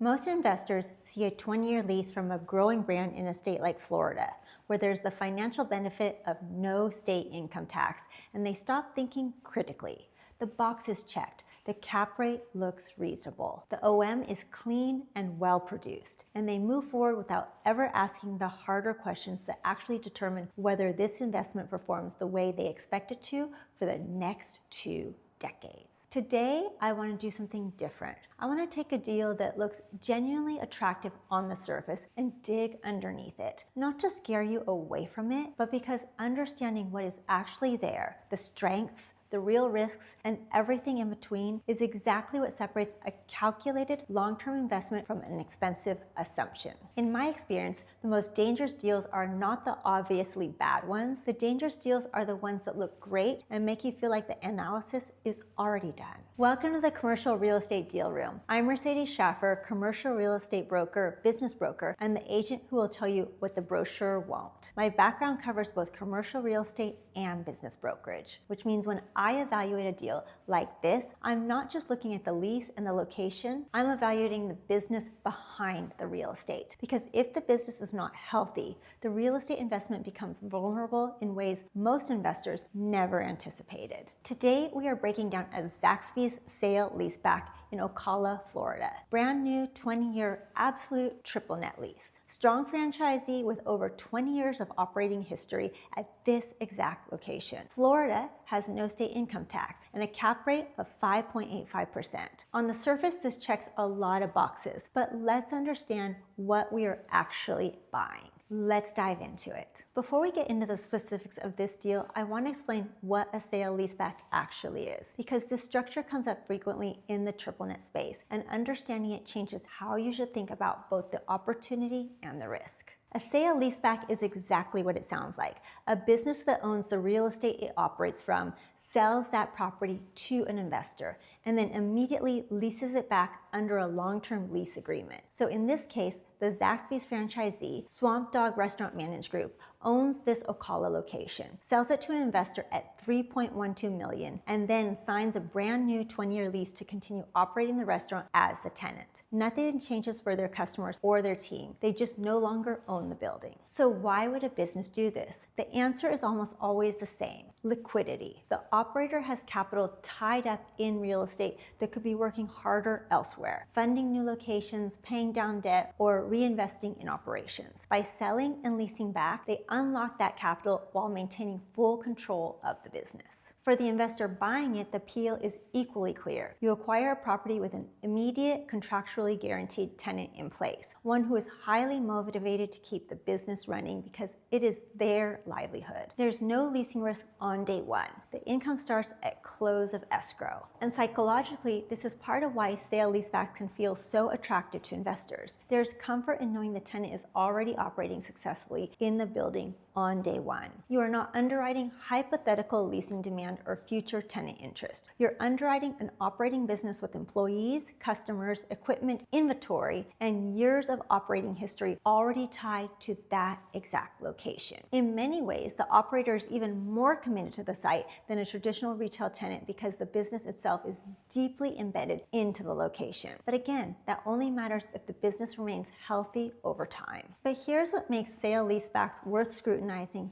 Most investors see a 20-year lease from a growing brand in a state like Florida, where there's the financial benefit of no state income tax, and they stop thinking critically. The box is checked. The cap rate looks reasonable. The OM is clean and well produced, and they move forward without ever asking the harder questions that actually determine whether this investment performs the way they expect it to for the next 2 decades. Today, I want to do something different. I want to take a deal that looks genuinely attractive on the surface and dig underneath it. Not to scare you away from it, but because understanding what is actually there, the strengths, the real risks, and everything in between is exactly what separates a calculated long-term investment from an expensive assumption. In my experience, the most dangerous deals are not the obviously bad ones. The dangerous deals are the ones that look great and make you feel like the analysis is already done. Welcome to the Commercial Real Estate Deal Room. I'm Mercedes Shaffer, commercial real estate broker, business broker, and the agent who will tell you what the brochure won't. My background covers both commercial real estate and business brokerage, which means when I evaluate a deal like this, I'm not just looking at the lease and the location, I'm evaluating the business behind the real estate. Because if the business is not healthy, the real estate investment becomes vulnerable in ways most investors never anticipated. Today, we are breaking down a ZAXBY'S sale-leaseback in Ocala, Florida. Brand new 20-year absolute triple net lease. Strong franchisee with over 20 years of operating history at this exact location. Florida has no state income tax and a cap rate of 5.85%. On the surface, this checks a lot of boxes, but let's understand what we are actually buying. Let's dive into it. Before we get into the specifics of this deal, I want to explain what a sale-leaseback actually is, because this structure comes up frequently in the triple net space, and understanding it changes how you should think about both the opportunity and the risk. A sale-leaseback is exactly what it sounds like. A business that owns the real estate it operates from sells that property to an investor and then immediately leases it back under a long-term lease agreement. So in this case, the ZAXBY'S franchisee, Swamp Dog Restaurant Management Group, owns this Ocala location, sells it to an investor at $3.12 million, and then signs a brand new 20-year lease to continue operating the restaurant as the tenant. Nothing changes for their customers or their team. They just no longer own the building. So why would a business do this? The answer is almost always the same: liquidity. The operator has capital tied up in real estate that could be working harder elsewhere, funding new locations, paying down debt, or reinvesting in operations. By selling and leasing back, they unlock that capital while maintaining full control of the business. For the investor buying it, the appeal is equally clear. You acquire a property with an immediate, contractually guaranteed tenant in place, one who is highly motivated to keep the business running because it is their livelihood. There's no leasing risk on day one. The income starts at close of escrow. And psychologically, this is part of why sale-leasebacks can feel so attractive to investors. There's comfort in knowing the tenant is already operating successfully in the building on day one. You are not underwriting hypothetical leasing demand or future tenant interest. You're underwriting an operating business with employees, customers, equipment, inventory, and years of operating history already tied to that exact location. In many ways, the operator is even more committed to the site than a traditional retail tenant because the business itself is deeply embedded into the location. But again, that only matters if the business remains healthy over time. But here's what makes sale-leasebacks worth scrutinizing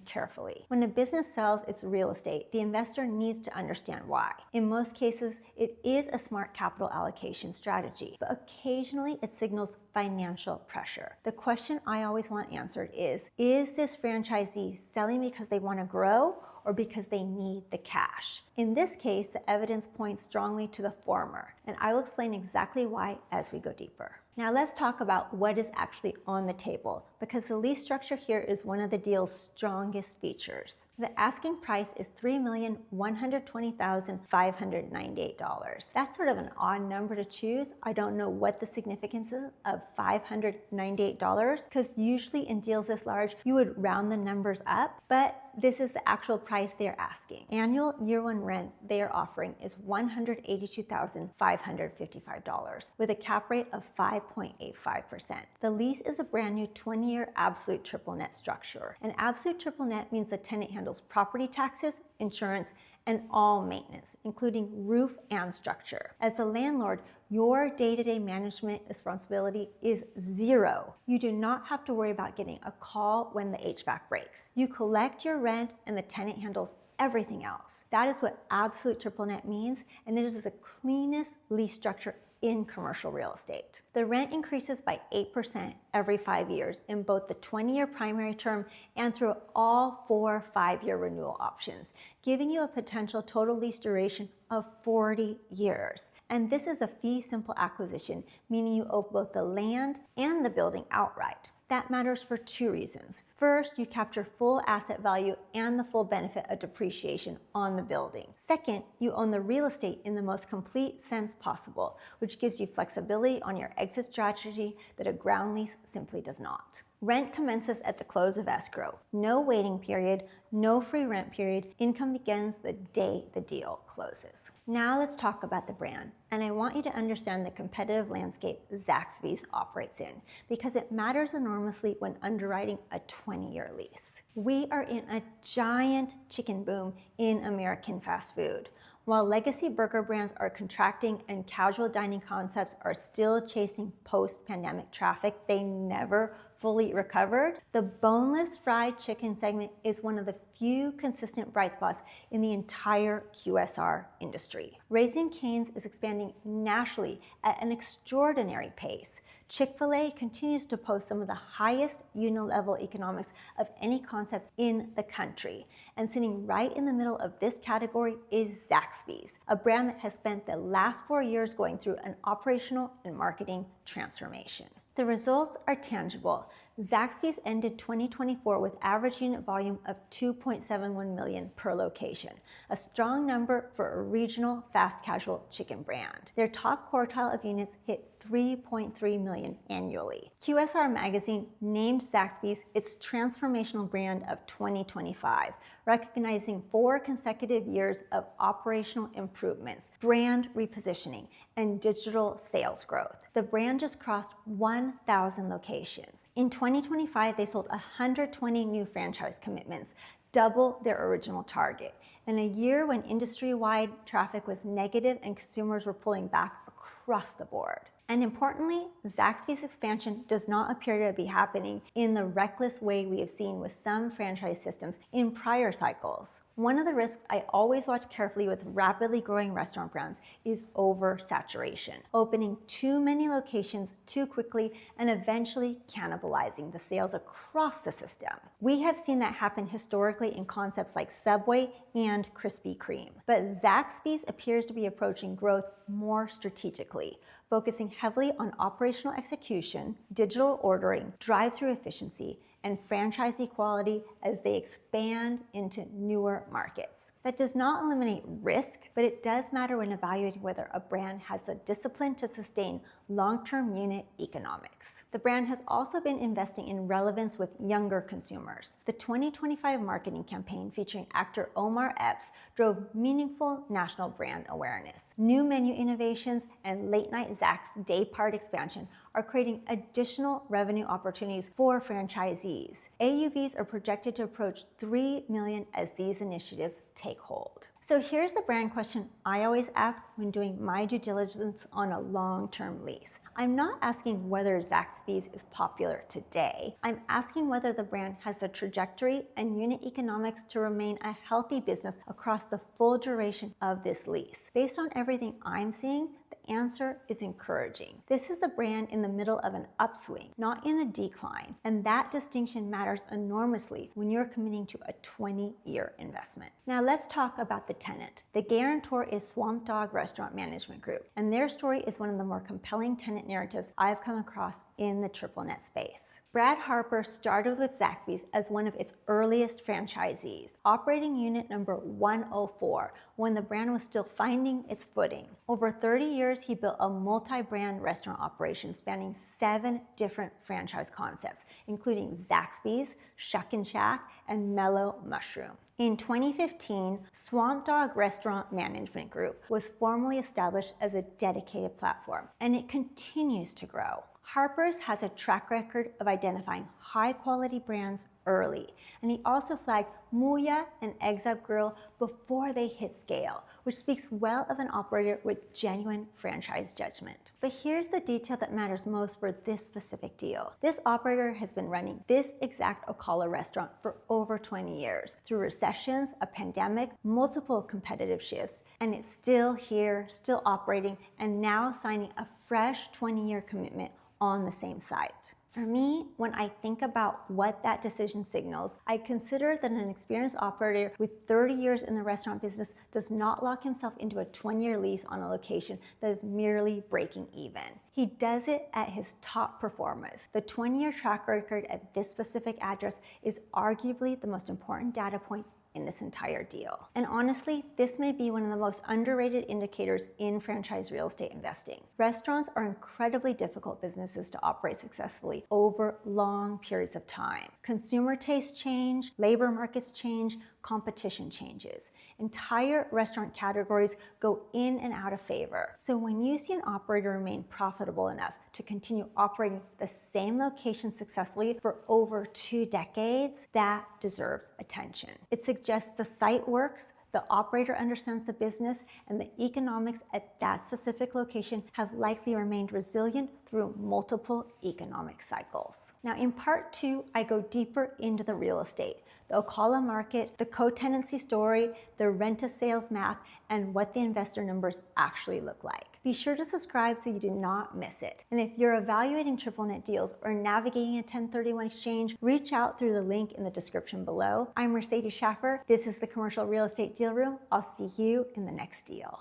carefully. When a business sells its real estate, the investor needs to understand why. In most cases, it is a smart capital allocation strategy, but occasionally it signals financial pressure. The question I always want answered is this franchisee selling because they want to grow or because they need the cash? In this case, the evidence points strongly to the former, and I will explain exactly why as we go deeper. Now let's talk about what is actually on the table, because the lease structure here is one of the deal's strongest features. The asking price is $3,120,598. That's sort of an odd number to choose. I don't know what the significance is of $598, because usually in deals this large, you would round the numbers up, but this is the actual price they're asking. Annual year one rent they are offering is $182,555 with a cap rate of 5.85%. The lease is a brand new 20-year absolute triple net structure. An absolute triple net means the tenant handles property taxes, insurance, and all maintenance, including roof and structure. As the landlord, your day-to-day management responsibility is zero. You do not have to worry about getting a call when the HVAC breaks. You collect your rent and the tenant handles everything else. That is what absolute triple net means, and it is the cleanest lease structure in commercial real estate. The rent increases by 8% every 5 years in both the 20-year primary term and through all 4 5-year renewal options, giving you a potential total lease duration of 40 years. And this is a fee simple acquisition, meaning you own both the land and the building outright. That matters for 2 reasons. First, you capture full asset value and the full benefit of depreciation on the building. Second, you own the real estate in the most complete sense possible, which gives you flexibility on your exit strategy that a ground lease simply does not. Rent commences at the close of escrow. No waiting period, no free rent period. Income begins the day the deal closes. Now let's talk about the brand. And I want you to understand the competitive landscape ZAXBY'S operates in, because it matters enormously when underwriting a 20-year lease. We are in a giant chicken boom in American fast food. While legacy burger brands are contracting and casual dining concepts are still chasing post-pandemic traffic they never fully recovered, the boneless fried chicken segment is one of the few consistent bright spots in the entire QSR industry. Raising Cane's is expanding nationally at an extraordinary pace. Chick-fil-A continues to post some of the highest unit-level economics of any concept in the country. And sitting right in the middle of this category is ZAXBY'S, a brand that has spent the last 4 years going through an operational and marketing transformation. The results are tangible. ZAXBY'S ended 2024 with average unit volume of 2.71 million per location, a strong number for a regional fast casual chicken brand. Their top quartile of units hit 3.3 million annually. QSR Magazine named ZAXBY'S its transformational brand of 2025, recognizing 4 consecutive years of operational improvements, brand repositioning, and digital sales growth. The brand just crossed 1,000 locations. In 2025, they sold 120 new franchise commitments, double their original target. In a year when industry-wide traffic was negative and consumers were pulling back across the board. And importantly, ZAXBY'S expansion does not appear to be happening in the reckless way we have seen with some franchise systems in prior cycles. One of the risks I always watch carefully with rapidly growing restaurant brands is oversaturation, opening too many locations too quickly and eventually cannibalizing the sales across the system. We have seen that happen historically in concepts like Subway and Krispy Kreme, but ZAXBY'S appears to be approaching growth more strategically, focusing heavily on operational execution, digital ordering, drive-through efficiency, and franchisee quality as they expand into newer markets. That does not eliminate risk, but it does matter when evaluating whether a brand has the discipline to sustain long-term unit economics. The brand has also been investing in relevance with younger consumers. The 2025 marketing campaign featuring actor Omar Epps drove meaningful national brand awareness. New menu innovations and late-night Zax's day-part expansion are creating additional revenue opportunities for franchisees. AUVs are projected to approach $3 million as these initiatives take hold. So here's the brand question I always ask when doing my due diligence on a long-term lease. I'm not asking whether ZAXBY'S is popular today. I'm asking whether the brand has the trajectory and unit economics to remain a healthy business across the full duration of this lease. Based on everything I'm seeing, the answer is encouraging. This is a brand in the middle of an upswing, not in a decline, and that distinction matters enormously when you're committing to a 20-year investment. Now let's talk about the tenant. The guarantor is Swamp Dogg Restaurant Management Group, and their story is one of the more compelling tenant narratives I've come across in the triple net space. Brad Harper started with ZAXBY'S as one of its earliest franchisees, operating unit number 104 when the brand was still finding its footing. Over 30 years, he built a multi-brand restaurant operation spanning 7 different franchise concepts, including ZAXBY'S, Shuck and Shack, and Mellow Mushroom. In 2015, Swamp Dogg Restaurant Management Group was formally established as a dedicated platform, and it continues to grow. Harper's has a track record of identifying high-quality brands early. And he also flagged Muya and Eggs Up Grill before they hit scale, which speaks well of an operator with genuine franchise judgment. But here's the detail that matters most for this specific deal. This operator has been running this exact Ocala restaurant for over 20 years, through recessions, a pandemic, multiple competitive shifts, and it's still here, still operating, and now signing a fresh 20-year commitment on the same site. For me, when I think about what that decision signals, I consider that an experienced operator with 30 years in the restaurant business does not lock himself into a 20-year lease on a location that is merely breaking even. He does it at his top performers. The 20-year track record at this specific address is arguably the most important data point in this entire deal. And honestly, this may be one of the most underrated indicators in franchise real estate investing. Restaurants are incredibly difficult businesses to operate successfully over long periods of time. Consumer tastes change, labor markets change, competition changes. Entire restaurant categories go in and out of favor. So when you see an operator remain profitable enough to continue operating the same location successfully for over 2 decades, that deserves attention. It suggests the site works, the operator understands the business, and the economics at that specific location have likely remained resilient through multiple economic cycles. Now in part 2, I go deeper into the real estate, the Ocala market, the co-tenancy story, the rent-to-sales math, and what the investor numbers actually look like. Be sure to subscribe so you do not miss it. And if you're evaluating triple net deals or navigating a 1031 exchange, reach out through the link in the description below. I'm Mercedes Shaffer. This is the Commercial Real Estate Deal Room. I'll see you in the next deal.